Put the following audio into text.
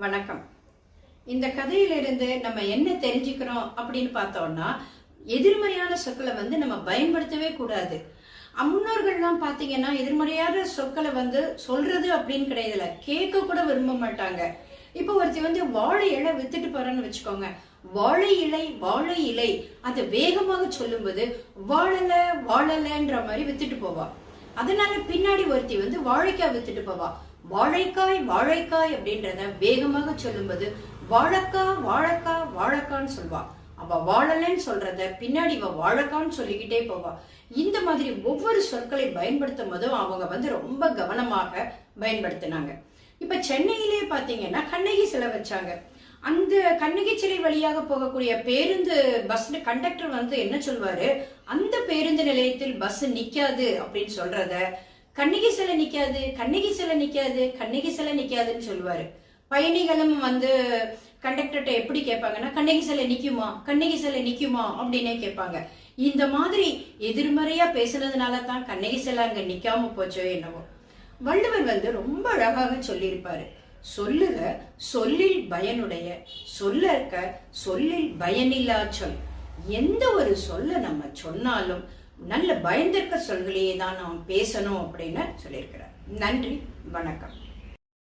வணக்கம். இந்த கதையிலிருந்து நம்ம என்ன தெரிஞ்சுக்கிறோம் அப்படின்னு பார்த்தோம்னா, எதிர்மறையான சொற்களை நம்ம பயன்படுத்தவே கூடாது. முன்னோர்கள்லாம் பாத்தீங்கன்னா எதிர்மறையான சொற்களை சொல்றது அப்படின்னு கிடையாது, கேட்க கூட விரும்ப மாட்டாங்க. இப்போ ஒருத்தி வாழை இலை வித்துட்டு போறான்னு வச்சுக்கோங்க. வாழை இலை அதை வேகமாக சொல்லும்போது வாழல வாழலன்ற மாதிரி வித்துட்டு போவா. அதனால பின்னாடி ஒருத்தி வாழைக்காய் வித்துட்டு போவா. வாழைக்காய் அப்படின்றத வேகமாக சொல்லும்போது வாழைக்கான்னு சொல்வா. அவ வாழலன்னு சொல்றத பின்னாடி இவ வாழைக்கான்னு சொல்லிக்கிட்டே போவா. இந்த மாதிரி ஒவ்வொரு சொற்களை பயன்படுத்தும் போதும் அவங்க ரொம்ப கவனமாக பயன்படுத்தினாங்க. இப்ப சென்னையிலே பாத்தீங்கன்னா கண்ணகி சிலை வச்சாங்க. அந்த கண்ணகி சிலை வழியாக போகக்கூடிய பேருந்து பஸ் கண்டக்டர் என்ன சொல்வாரு, அந்த பேருந்து நிலையத்தில் பஸ் நிக்காது அப்படின்னு சொல்றத கண்ணகி சிலை நிக்காதுன்னு சொல்லுவாரு. பயணிகளும் கண்டக்டர்கிட்ட எப்படி கேட்பாங்கன்னா கண்ணகி சிலை நிக்குமா அப்படின்னே கேட்பாங்க. இந்த மாதிரி எதிர்மறையா பேசுனதுனால தான் கண்ணகி சிலை அங்க நிக்காம போச்சோ என்னவோ. வள்ளுவர் ரொம்ப அழகாக சொல்லியிருப்பாரு, சொல்லுக சொல்லில் பயனுடைய, சொல்லற்க சொல்லில் பயனில்லா சொல். எந்த ஒரு சொல்ல நம்ம சொன்னாலும் நல்ல பயந்திருக்க சொல்களையே தான் நாம் பேசணும் அப்படின்னு சொல்லியிருக்கிறார். நன்றி, வணக்கம்.